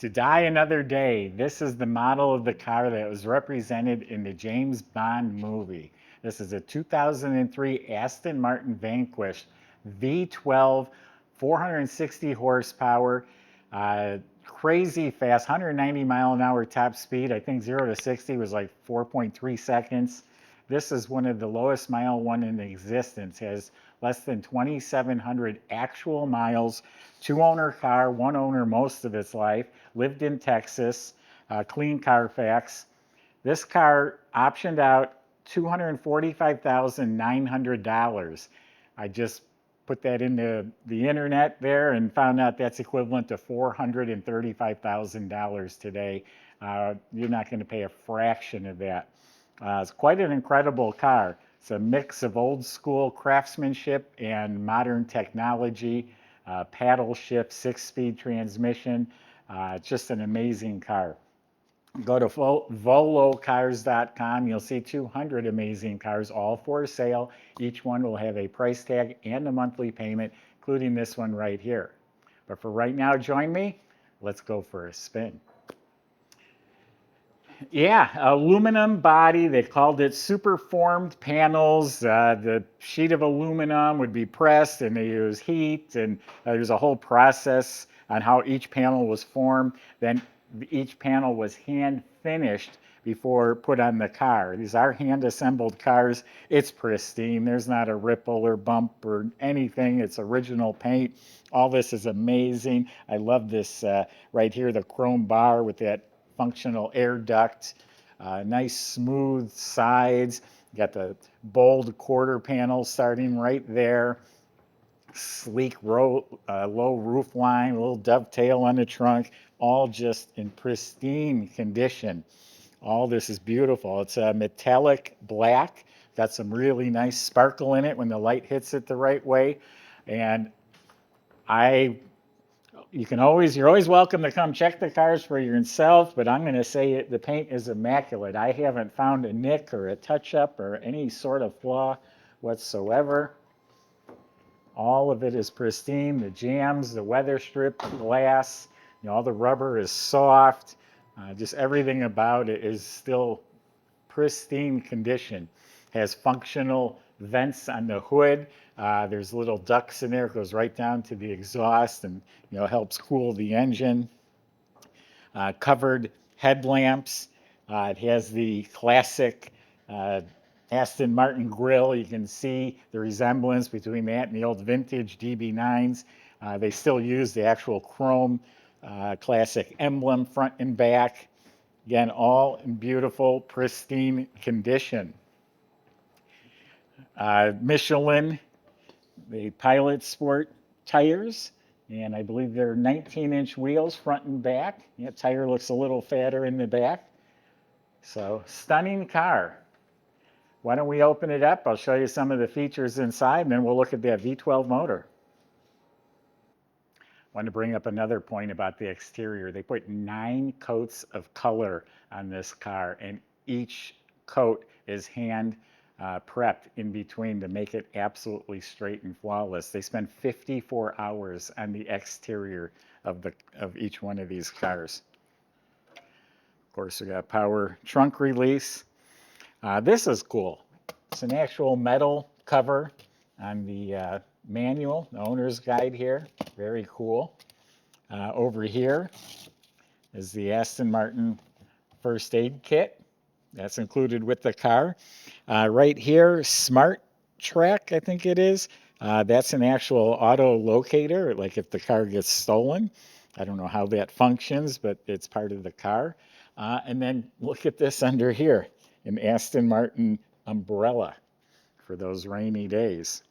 To die another day. This is the model of the car that was represented in the James Bond movie. This is a 2003 Aston Martin Vanquish V12, 460 horsepower, crazy fast, 190-mile-an-hour top speed. I think 0 to 60 was like 4.3 seconds. This is one of the lowest mile one in existence. Has less than 2,700 actual miles. Two-owner car, one owner most of its life. Lived in Texas. Clean Carfax. This car optioned out $245,900. I just put that into the internet there and found out that's equivalent to $435,000 today. You're not going to pay a fraction of that. It's quite an incredible car. It's a mix of old school craftsmanship and modern technology. Paddle shift, 6-speed transmission. It's just an amazing car. Go to volocars.com. You'll see 200 amazing cars, all for sale. Each one will have a price tag and a monthly payment, including this one right here. But for right now, join me. Let's go for a spin. Yeah, aluminum body. They called it super formed panels. The sheet of aluminum would be pressed and they use heat, and there's a whole process on how each panel was formed. Then each panel was hand finished before put on the car. These are hand assembled cars. It's pristine. There's not a ripple or bump or anything. It's original paint. All this is amazing. I love this right here, the chrome bar with that functional air duct, nice smooth sides. You got the bold quarter panel starting right there. Sleek low roof line, a little dovetail on the trunk, all just in pristine condition. All this is beautiful. It's a metallic black. Got some really nice sparkle in it when the light hits it the right way. And you're always welcome to come check the cars for yourself, but I'm going to say the paint is immaculate. I haven't found a nick or a touch-up or any sort of flaw whatsoever. All of it is pristine. The jambs, the weather strip glass, all the rubber is soft. Just everything about it is still pristine condition. Has functional vents on the hood. There's little ducts in there. It goes right down to the exhaust and helps cool the engine. Covered headlamps. It has the classic Aston Martin grille. You can see the resemblance between that and the old vintage DB9s. They still use the actual chrome classic emblem front and back. Again, all in beautiful, pristine condition. Michelin, the Pilot Sport tires, and I believe they're 19-inch wheels front and back. Yeah, tire looks a little fatter in the back. So, stunning car. Why don't we open it up? I'll show you some of the features inside, and then we'll look at that V12 motor. I want to bring up another point about the exterior. They put 9 coats of color on this car, and each coat is hand prepped in between to make it absolutely straight and flawless. They spend 54 hours on the exterior of each one of these cars. Of course, we got power trunk release. This is cool. It's an actual metal cover on the manual, the owner's guide here. Very cool. Over here is the Aston Martin first aid kit. That's included with the car. Right here, Smart Track, I think it is. That's an actual auto locator, like if the car gets stolen. I don't know how that functions, but it's part of the car. And then look at this under here, an Aston Martin umbrella for those rainy days.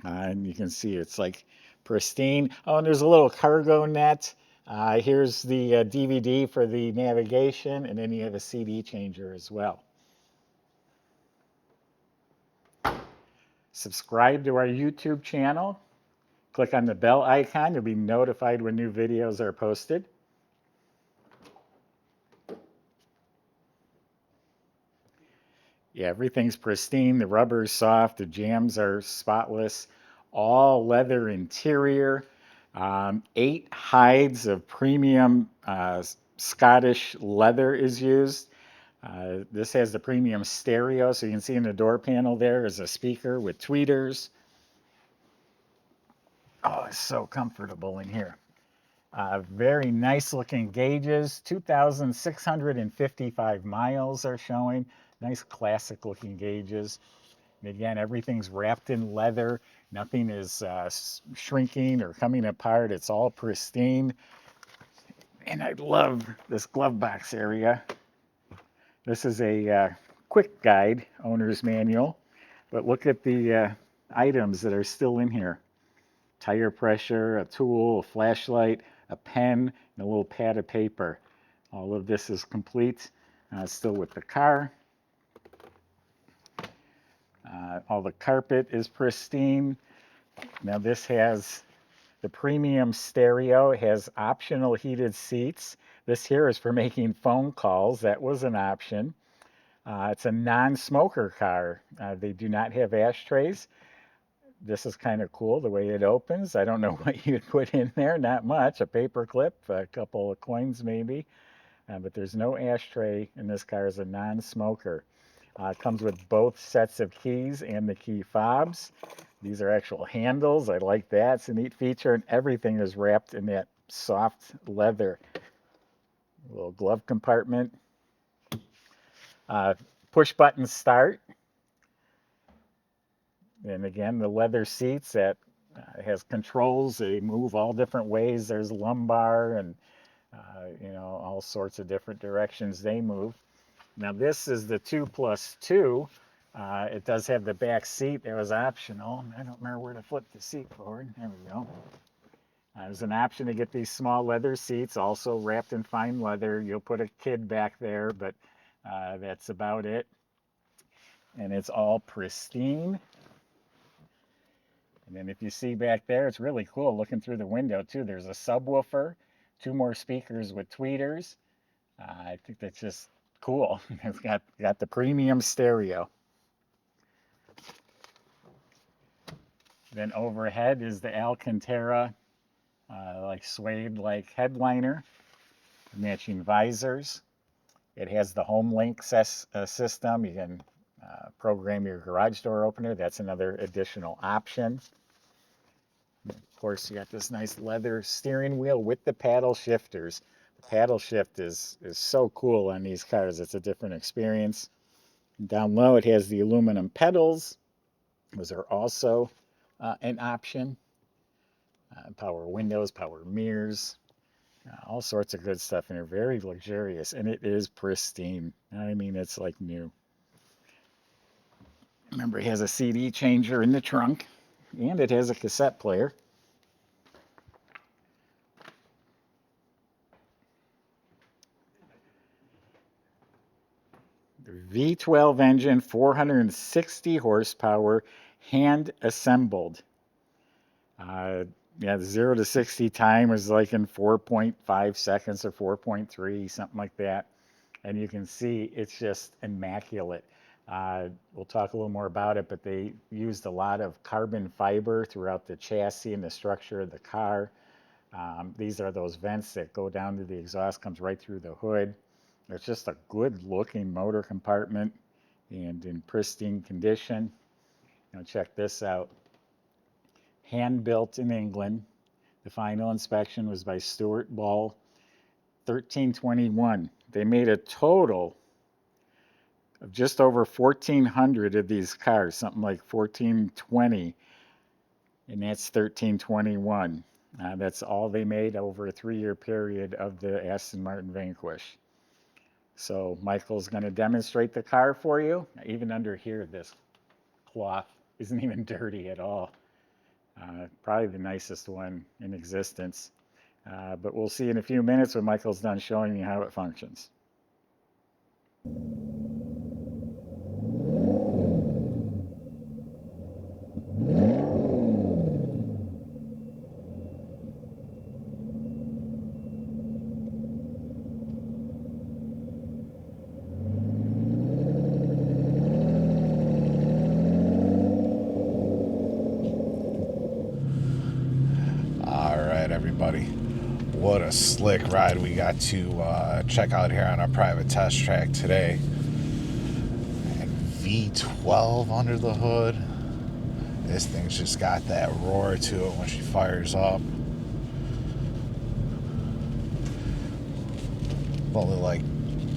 And you can see it's like pristine. Oh, and there's a little cargo net. Here's the DVD for the navigation, and then you have a CD changer as well. Subscribe to our YouTube channel. Click on the bell icon. You'll be notified when new videos are posted. Yeah, everything's pristine. The rubber is soft. The jambs are spotless. All leather interior. 8 hides of premium Scottish leather is used. This has the premium stereo, so you can see in the door panel there is a speaker with tweeters. Oh, it's so comfortable in here. Very nice looking gauges. 2,655 miles are showing. Nice classic looking gauges. And again, everything's wrapped in leather. Nothing is shrinking or coming apart. It's all pristine. And I love this glove box area. This is a quick guide, owner's manual. But look at the items that are still in here. Tire pressure, a tool, a flashlight, a pen, and a little pad of paper. All of this is complete, still with the car. All the carpet is pristine. Now this has the premium stereo. It has optional heated seats. This here is for making phone calls. That was an option. It's a non-smoker car. They do not have ashtrays. This is kind of cool, the way it opens. I don't know what you'd put in there, not much. A paper clip, a couple of coins maybe. But there's no ashtray in this car as a non-smoker. It comes with both sets of keys and the key fobs. These are actual handles. I like that. It's a neat feature, and everything is wrapped in that soft leather. A little glove compartment. Push button start. And again, the leather seats that has controls. They move all different ways. There's lumbar and all sorts of different directions they move. Now this is the 2+2. It does have the back seat. That was optional. I don't remember where to flip the seat forward. There we go. There's an option to get these small leather seats, also wrapped in fine leather. You'll put a kid back there, but that's about it. And it's all pristine. And then if you see back there, it's really cool looking through the window too. There's a subwoofer, 2 more speakers with tweeters. I think that's just cool. It's got the premium stereo. Then overhead is the Alcantara, like suede-like headliner, matching visors. It has the HomeLink system. You can program your garage door opener. That's another additional option. Of course, you got this nice leather steering wheel with the paddle shifters. The paddle shift is so cool on these cars. It's a different experience. And down low, it has the aluminum pedals. Those are also an option. Power windows, power mirrors, all sorts of good stuff. And they're very luxurious. And it is pristine. I mean, it's like new. Remember, it has a CD changer in the trunk, and it has a cassette player. The V12 engine, 460 horsepower, hand assembled. The 0 to 60 time is like in 4.5 seconds or 4.3, something like that. And you can see it's just immaculate. We'll talk a little more about it, but they used a lot of carbon fiber throughout the chassis and the structure of the car. These are those vents that go down to the exhaust, comes right through the hood. It's just a good looking motor compartment and in pristine condition. Check this out. Hand built in England. The final inspection was by Stuart Ball, 1321. They made a total of just over 1,400 of these cars, something like 1,420, and that's 1321. That's all they made over a 3-year period of the Aston Martin Vanquish. So Michael's going to demonstrate the car for you. Even under here, this cloth isn't even dirty at all. Probably the nicest one in existence. But we'll see in a few minutes when Michael's done showing you how it functions. What a slick ride we got to check out here on our private test track today. And V12 under the hood. This thing's just got that roar to it when she fires up. Only like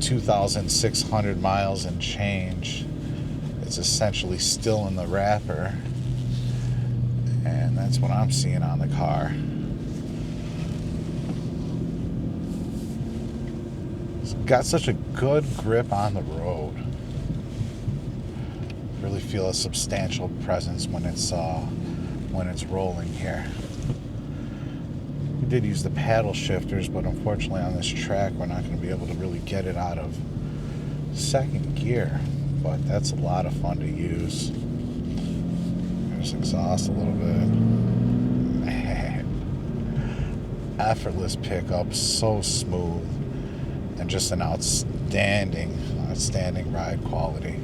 2,600 miles and change. It's essentially still in the wrapper. And that's what I'm seeing on the car. It's got such a good grip on the road. Really feel a substantial presence when it's rolling here. We did use the paddle shifters, but unfortunately on this track we're not going to be able to really get it out of second gear. But that's a lot of fun to use. There's exhaust a little bit. Man. Effortless pickup, so smooth, and just an outstanding ride quality.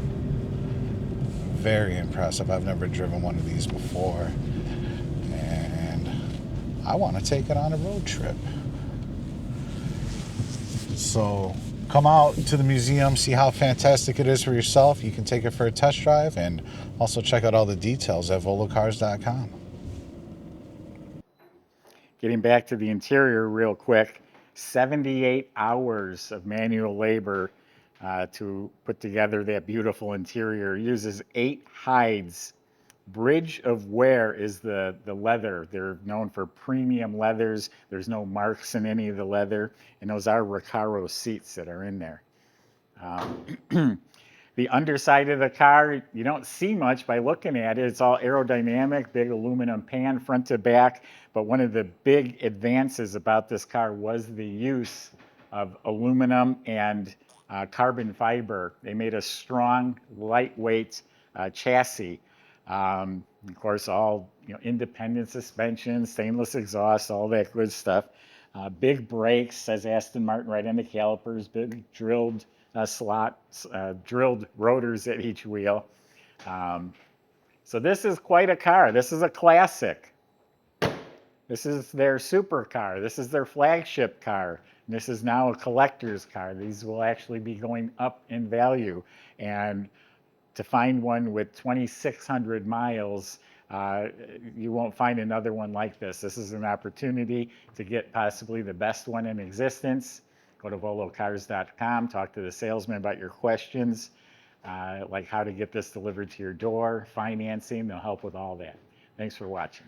Very impressive. I've never driven one of these before, and I want to take it on a road trip. So come out to the museum, see how fantastic it is for yourself. You can take it for a test drive, and also check out all the details at volocars.com. Getting back to the interior real quick, 78 hours of manual labor to put together that beautiful interior. It uses 8 hides. Bridge of Wear is the leather. They're known for premium leathers. There's no marks in any of the leather, and those are Recaro seats that are in there. The underside of the car, you don't see much by looking at it. It's all aerodynamic, big aluminum pan front to back. But one of the big advances about this car was the use of aluminum and carbon fiber. They made a strong, lightweight chassis. Of course, all independent suspension, stainless exhaust, all that good stuff. Big brakes, says Aston Martin right on the calipers, big drilled drilled rotors at each wheel. So this is quite a car. This is a classic. This is their supercar. This is their flagship car. This is now a collector's car. These will actually be going up in value. And to find one with 2,600 miles, you won't find another one like this. This is an opportunity to get possibly the best one in existence. Go to volocars.com, talk to the salesman about your questions, like how to get this delivered to your door, financing. They'll help with all that. Thanks for watching.